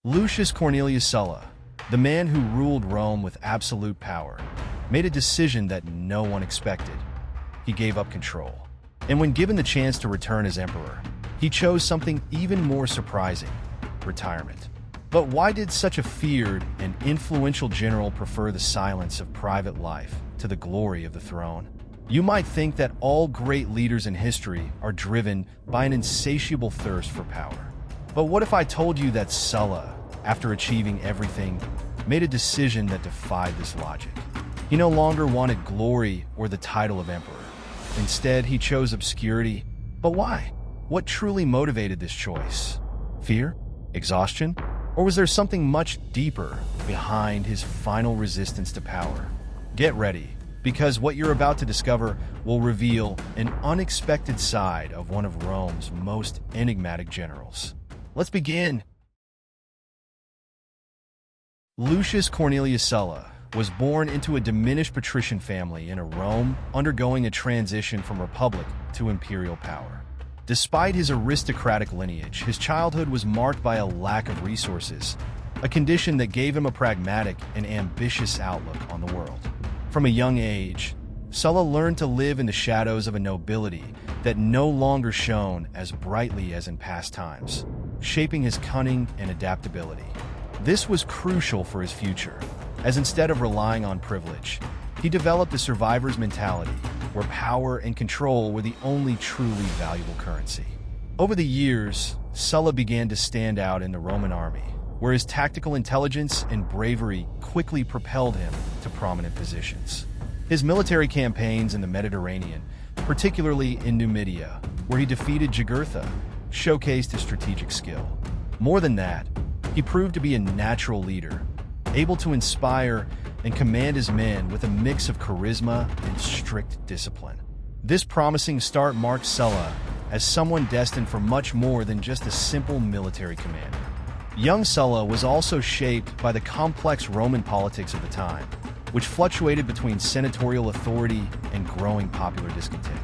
Lucius Cornelius Sulla, the man who ruled Rome with absolute power, made a decision that no one expected. He gave up control. And when given the chance to return as emperor, he chose something even more surprising: retirement. But why did such a feared and influential general prefer the silence of private life to the glory of the throne? You might think that all great leaders in history are driven by an insatiable thirst for power. But what if I told you that Sulla, after achieving everything, made a decision that defied this logic? He no longer wanted glory or the title of emperor. Instead, he chose obscurity. But why? What truly motivated this choice? Fear? Exhaustion? Or was there something much deeper behind his final resistance to power? Get ready, because what you're about to discover will reveal an unexpected side of one of Rome's most enigmatic generals. Let's begin. Lucius Cornelius Sulla was born into a diminished patrician family in a Rome undergoing a transition from republic to imperial power. Despite his aristocratic lineage, his childhood was marked by a lack of resources, a condition that gave him a pragmatic and ambitious outlook on the world. From a young age, Sulla learned to live in the shadows of a nobility that no longer shone as brightly as in past times, shaping his cunning and adaptability. This was crucial for his future, as instead of relying on privilege, he developed a survivor's mentality where power and control were the only truly valuable currency. Over the years, Sulla began to stand out in the Roman army, where his tactical intelligence and bravery quickly propelled him to prominent positions. His military campaigns in the Mediterranean, particularly in Numidia, where he defeated Jugurtha, showcased his strategic skill. More than that, he proved to be a natural leader, able to inspire and command his men with a mix of charisma and strict discipline. This promising start marked Sulla as someone destined for much more than just a simple military commander. Young Sulla was also shaped by the complex Roman politics of the time, which fluctuated between senatorial authority and growing popular discontent.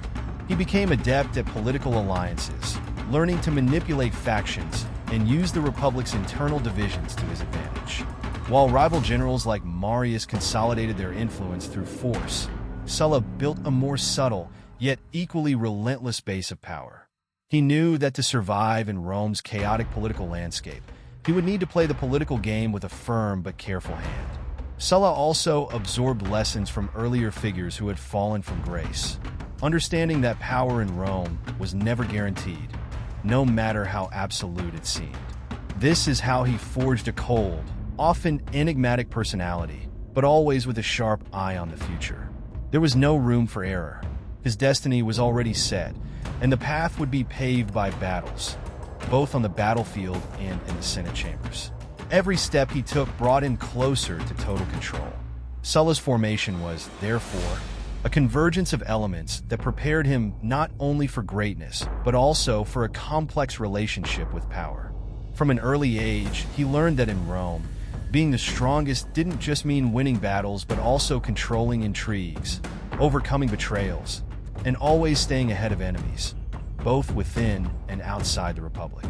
He became adept at political alliances, learning to manipulate factions and use the Republic's internal divisions to his advantage. While rival generals like Marius consolidated their influence through force, Sulla built a more subtle, yet equally relentless base of power. He knew that to survive in Rome's chaotic political landscape, he would need to play the political game with a firm but careful hand. Sulla also absorbed lessons from earlier figures who had fallen from grace, understanding that power in Rome was never guaranteed, no matter how absolute it seemed. This is how he forged a cold, often enigmatic personality, but always with a sharp eye on the future. There was no room for error. His destiny was already set, and the path would be paved by battles, both on the battlefield and in the Senate chambers. Every step he took brought him closer to total control. Sulla's formation was, therefore, a convergence of elements that prepared him not only for greatness, but also for a complex relationship with power. From an early age, he learned that in Rome, being the strongest didn't just mean winning battles, but also controlling intrigues, overcoming betrayals, and always staying ahead of enemies, both within and outside the Republic.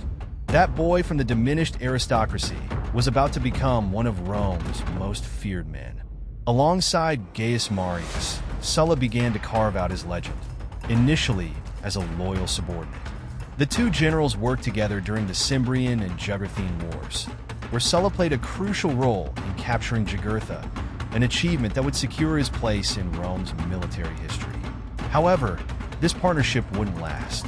That boy from the diminished aristocracy was about to become one of Rome's most feared men. Alongside Gaius Marius, Sulla began to carve out his legend, initially as a loyal subordinate. The two generals worked together during the Cimbrian and Jugurthine Wars, where Sulla played a crucial role in capturing Jugurtha, an achievement that would secure his place in Rome's military history. However, this partnership wouldn't last.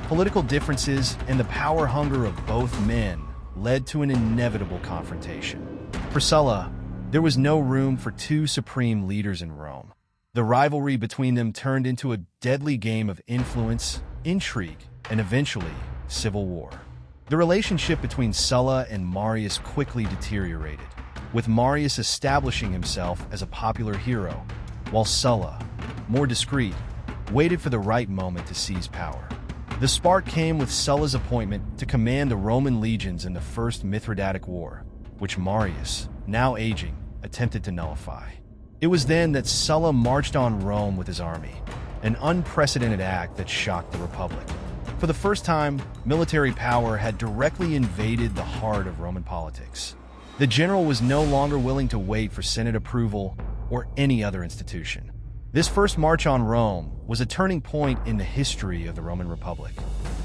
Political differences and the power hunger of both men led to an inevitable confrontation. For Sulla, there was no room for two supreme leaders in Rome. The rivalry between them turned into a deadly game of influence, intrigue, and eventually, civil war. The relationship between Sulla and Marius quickly deteriorated, with Marius establishing himself as a popular hero, while Sulla, more discreet, waited for the right moment to seize power. The spark came with Sulla's appointment to command the Roman legions in the First Mithridatic War, which Marius, now aging, attempted to nullify. It was then that Sulla marched on Rome with his army, an unprecedented act that shocked the Republic. For the first time, military power had directly invaded the heart of Roman politics. The general was no longer willing to wait for Senate approval or any other institution. This first march on Rome was a turning point in the history of the Roman Republic.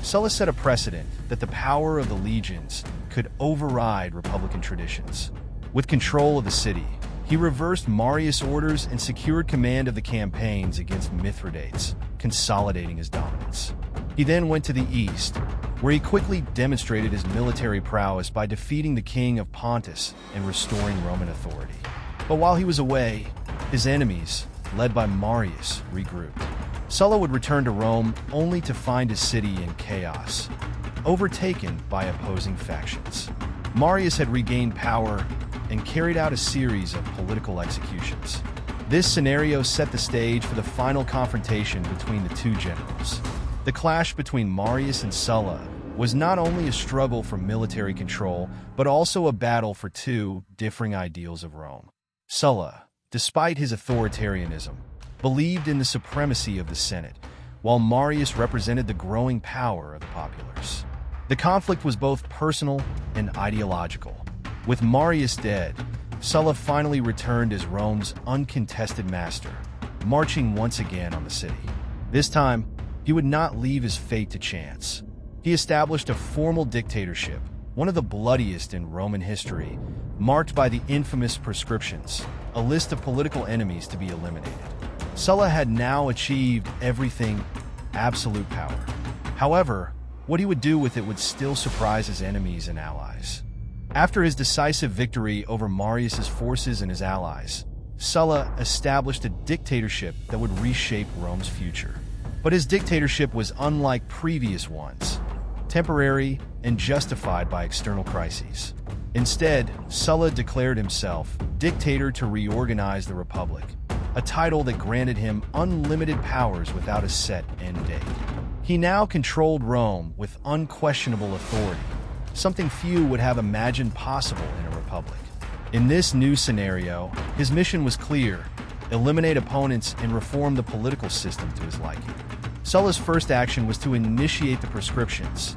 Sulla set a precedent that the power of the legions could override republican traditions. With control of the city, he reversed Marius' orders and secured command of the campaigns against Mithridates, consolidating his dominance. He then went to the east, where he quickly demonstrated his military prowess by defeating the king of Pontus and restoring Roman authority. But while he was away, his enemies, led by Marius, regrouped. Sulla would return to Rome only to find his city in chaos, overtaken by opposing factions. Marius had regained power and carried out a series of political executions. This scenario set the stage for the final confrontation between the two generals. The clash between Marius and Sulla was not only a struggle for military control, but also a battle for two differing ideals of Rome. Sulla, despite his authoritarianism, believed in the supremacy of the Senate, while Marius represented the growing power of the populace. The conflict was both personal and ideological. With Marius dead, Sulla finally returned as Rome's uncontested master, marching once again on the city. This time, he would not leave his fate to chance. He established a formal dictatorship, one of the bloodiest in Roman history, marked by the infamous proscriptions, a list of political enemies to be eliminated. Sulla had now achieved everything, absolute power. However, what he would do with it would still surprise his enemies and allies. After his decisive victory over Marius's forces and his allies, Sulla established a dictatorship that would reshape Rome's future. But his dictatorship was unlike previous ones, temporary and justified by external crises. Instead, Sulla declared himself dictator to reorganize the Republic, a title that granted him unlimited powers without a set end date. He now controlled Rome with unquestionable authority, something few would have imagined possible in a republic. In this new scenario, his mission was clear: eliminate opponents and reform the political system to his liking. Sulla's first action was to initiate the proscriptions,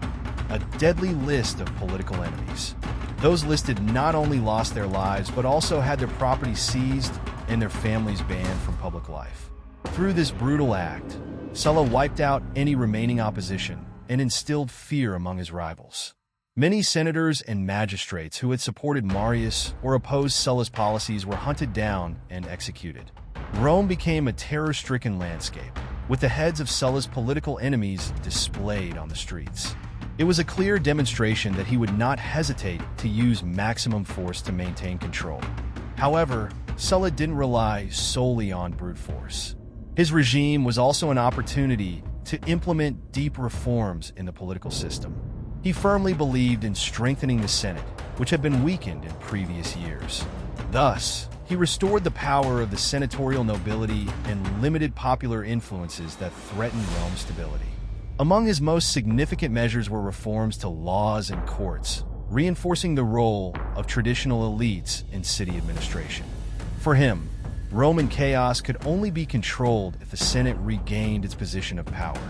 a deadly list of political enemies. Those listed not only lost their lives, but also had their property seized and their families banned from public life. Through this brutal act, Sulla wiped out any remaining opposition and instilled fear among his rivals. Many senators and magistrates who had supported Marius or opposed Sulla's policies were hunted down and executed. Rome became a terror-stricken landscape, with the heads of Sulla's political enemies displayed on the streets. It was a clear demonstration that he would not hesitate to use maximum force to maintain control. However, Sulla didn't rely solely on brute force. His regime was also an opportunity to implement deep reforms in the political system. He firmly believed in strengthening the Senate, which had been weakened in previous years. Thus, he restored the power of the senatorial nobility and limited popular influences that threatened Rome's stability. Among his most significant measures were reforms to laws and courts, reinforcing the role of traditional elites in city administration. For him, Roman chaos could only be controlled if the Senate regained its position of power.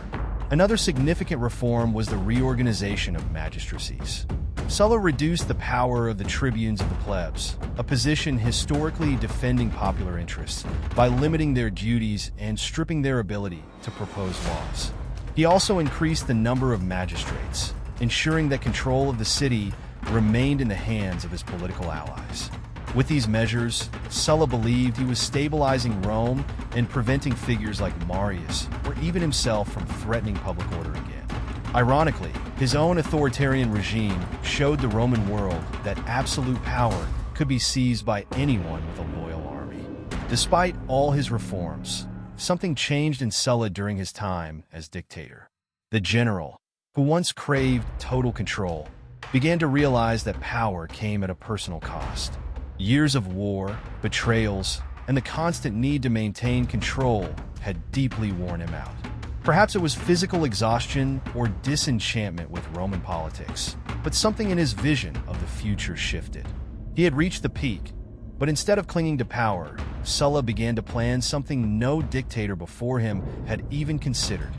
Another significant reform was the reorganization of magistracies. Sulla reduced the power of the tribunes of the plebs, a position historically defending popular interests, by limiting their duties and stripping their ability to propose laws. He also increased the number of magistrates, ensuring that control of the city remained in the hands of his political allies. With these measures, Sulla believed he was stabilizing Rome and preventing figures like Marius or even himself from threatening public order again. Ironically, his own authoritarian regime showed the Roman world that absolute power could be seized by anyone with a loyal army. Despite all his reforms, something changed in Sulla during his time as dictator. The general, who once craved total control, began to realize that power came at a personal cost. Years of war, betrayals, and the constant need to maintain control had deeply worn him out. Perhaps it was physical exhaustion or disenchantment with Roman politics, but something in his vision of the future shifted. He had reached the peak, but instead of clinging to power, Sulla began to plan something no dictator before him had even considered: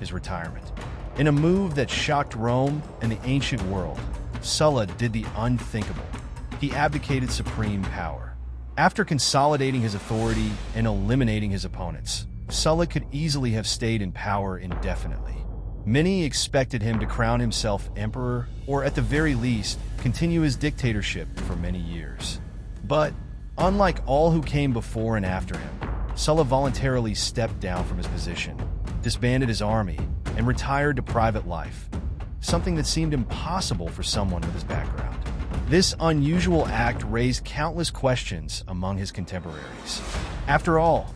his retirement. In a move that shocked Rome and the ancient world, Sulla did the unthinkable. He abdicated supreme power. After consolidating his authority and eliminating his opponents, Sulla could easily have stayed in power indefinitely. Many expected him to crown himself emperor, or at the very least, continue his dictatorship for many years. But, unlike all who came before and after him, Sulla voluntarily stepped down from his position, disbanded his army, and retired to private life, something that seemed impossible for someone with his background. This unusual act raised countless questions among his contemporaries. After all,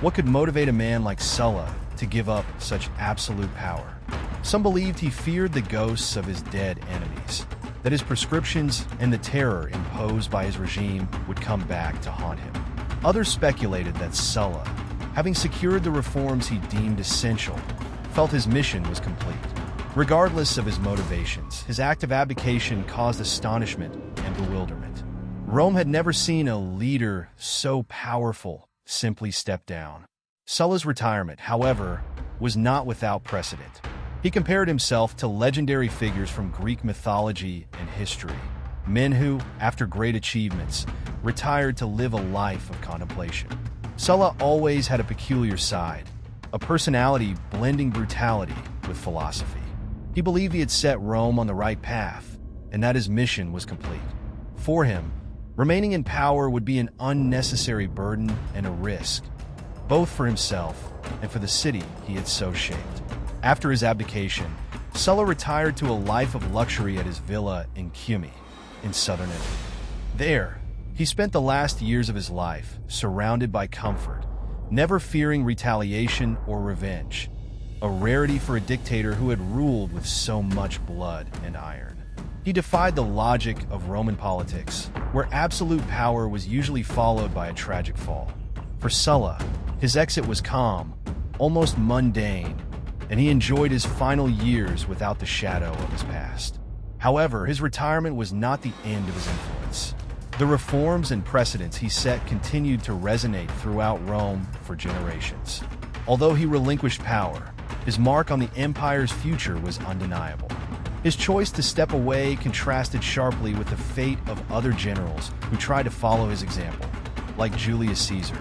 what could motivate a man like Sulla to give up such absolute power? Some believed he feared the ghosts of his dead enemies, that his prescriptions and the terror imposed by his regime would come back to haunt him. Others speculated that Sulla, having secured the reforms he deemed essential, felt his mission was complete. Regardless of his motivations, his act of abdication caused astonishment and bewilderment. Rome had never seen a leader so powerful simply step down. Sulla's retirement, however, was not without precedent. He compared himself to legendary figures from Greek mythology and history, men who, after great achievements, retired to live a life of contemplation. Sulla always had a peculiar side, a personality blending brutality with philosophy. He believed he had set Rome on the right path, and that his mission was complete. For him, remaining in power would be an unnecessary burden and a risk, both for himself and for the city he had so shaped. After his abdication, Sulla retired to a life of luxury at his villa in Cumae, in southern Italy. There, he spent the last years of his life surrounded by comfort, never fearing retaliation or revenge, a rarity for a dictator who had ruled with so much blood and iron. He defied the logic of Roman politics, where absolute power was usually followed by a tragic fall. For Sulla, his exit was calm, almost mundane, and he enjoyed his final years without the shadow of his past. However, his retirement was not the end of his influence. The reforms and precedents he set continued to resonate throughout Rome for generations. Although he relinquished power, his mark on the empire's future was undeniable. His choice to step away contrasted sharply with the fate of other generals who tried to follow his example, like Julius Caesar,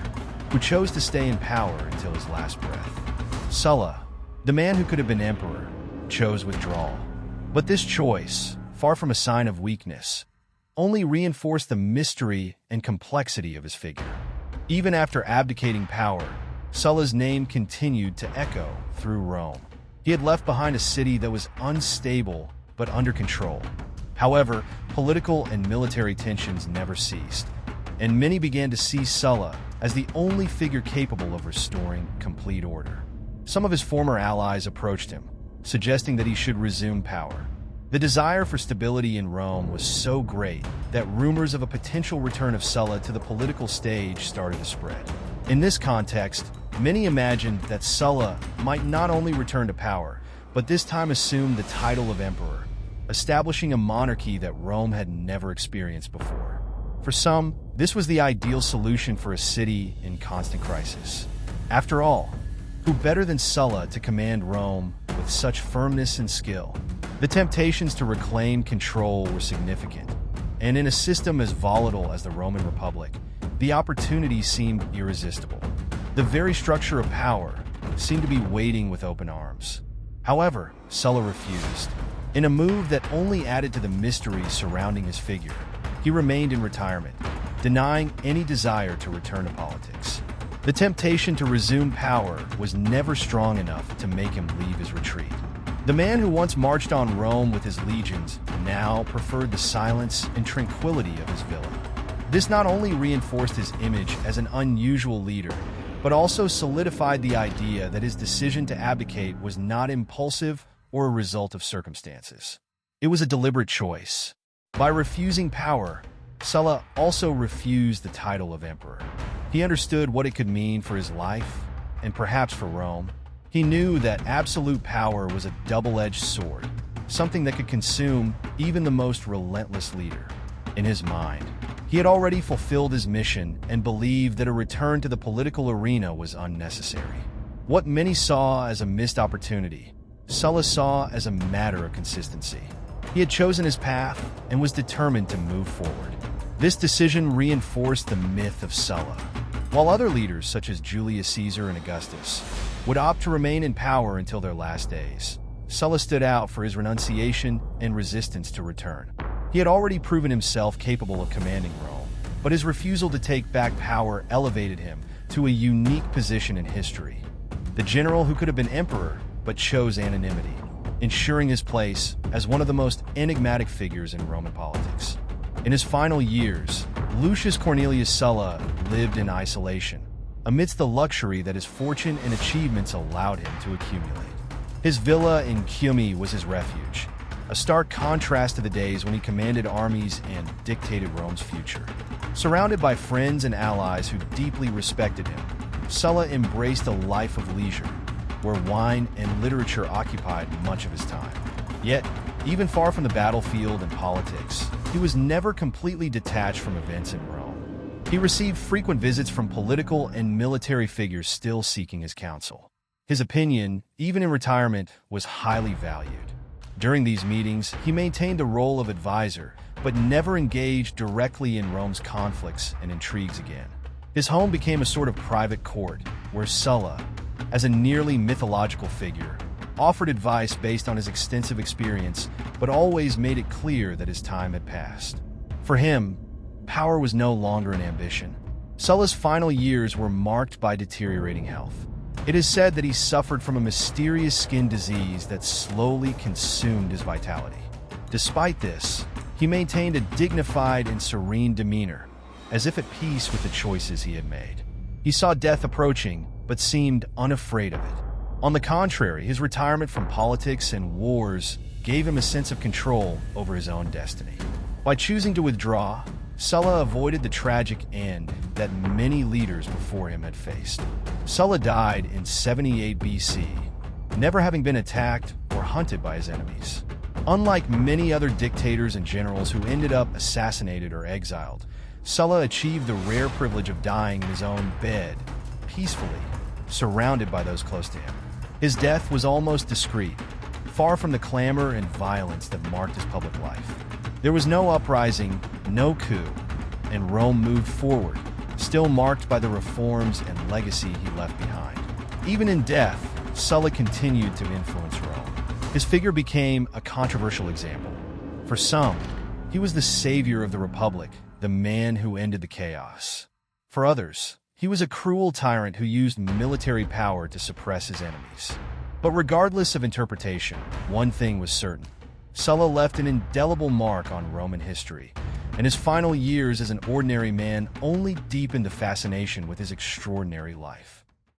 who chose to stay in power until his last breath. Sulla, the man who could have been emperor, chose withdrawal. But this choice, far from a sign of weakness, only reinforced the mystery and complexity of his figure. Even after abdicating power, Sulla's name continued to echo through Rome. He had left behind a city that was unstable but under control. However, political and military tensions never ceased, and many began to see Sulla as the only figure capable of restoring complete order. Some of his former allies approached him, suggesting that he should resume power. The desire for stability in Rome was so great that rumors of a potential return of Sulla to the political stage started to spread. In this context, many imagined that Sulla might not only return to power, but this time assume the title of emperor, establishing a monarchy that Rome had never experienced before. For some, this was the ideal solution for a city in constant crisis. After all, who better than Sulla to command Rome with such firmness and skill? The temptations to reclaim control were significant, and in a system as volatile as the Roman Republic, the opportunity seemed irresistible. The very structure of power seemed to be waiting with open arms. However, Sulla refused. In a move that only added to the mystery surrounding his figure, he remained in retirement, denying any desire to return to politics. The temptation to resume power was never strong enough to make him leave his retreat. The man who once marched on Rome with his legions now preferred the silence and tranquility of his villa. This not only reinforced his image as an unusual leader, but also solidified the idea that his decision to abdicate was not impulsive or a result of circumstances. It was a deliberate choice. By refusing power, Sulla also refused the title of emperor. He understood what it could mean for his life, and perhaps for Rome. He knew that absolute power was a double-edged sword, something that could consume even the most relentless leader. In his mind, he had already fulfilled his mission and believed that a return to the political arena was unnecessary. What many saw as a missed opportunity, Sulla saw as a matter of consistency. He had chosen his path and was determined to move forward. This decision reinforced the myth of Sulla. While other leaders, such as Julius Caesar and Augustus, would opt to remain in power until their last days, Sulla stood out for his renunciation and resistance to return. He had already proven himself capable of commanding Rome, but his refusal to take back power elevated him to a unique position in history. The general who could have been emperor but chose anonymity, ensuring his place as one of the most enigmatic figures in Roman politics. In his final years, Lucius Cornelius Sulla lived in isolation, amidst the luxury that his fortune and achievements allowed him to accumulate. His villa in Cumae was his refuge, a stark contrast to the days when he commanded armies and dictated Rome's future. Surrounded by friends and allies who deeply respected him, Sulla embraced a life of leisure, where wine and literature occupied much of his time. Yet, even far from the battlefield and politics, he was never completely detached from events in Rome. He received frequent visits from political and military figures still seeking his counsel. His opinion, even in retirement, was highly valued. During these meetings, he maintained the role of advisor, but never engaged directly in Rome's conflicts and intrigues again. His home became a sort of private court, where Sulla, as a nearly mythological figure, offered advice based on his extensive experience, but always made it clear that his time had passed. For him, power was no longer an ambition. Sulla's final years were marked by deteriorating health. It is said that he suffered from a mysterious skin disease that slowly consumed his vitality. Despite this, he maintained a dignified and serene demeanor, as if at peace with the choices he had made. He saw death approaching, but seemed unafraid of it. On the contrary, his retirement from politics and wars gave him a sense of control over his own destiny. By choosing to withdraw, Sulla avoided the tragic end that many leaders before him had faced. Sulla died in 78 BC, never having been attacked or hunted by his enemies. Unlike many other dictators and generals who ended up assassinated or exiled, Sulla achieved the rare privilege of dying in his own bed, peacefully, surrounded by those close to him. His death was almost discreet, far from the clamor and violence that marked his public life. There was no uprising, no coup, and Rome moved forward, still marked by the reforms and legacy he left behind. Even in death, Sulla continued to influence Rome. His figure became a controversial example. For some, he was the savior of the Republic, the man who ended the chaos. For others, he was a cruel tyrant who used military power to suppress his enemies. But regardless of interpretation, one thing was certain. Sulla left an indelible mark on Roman history, and his final years as an ordinary man only deepened the fascination with his extraordinary life.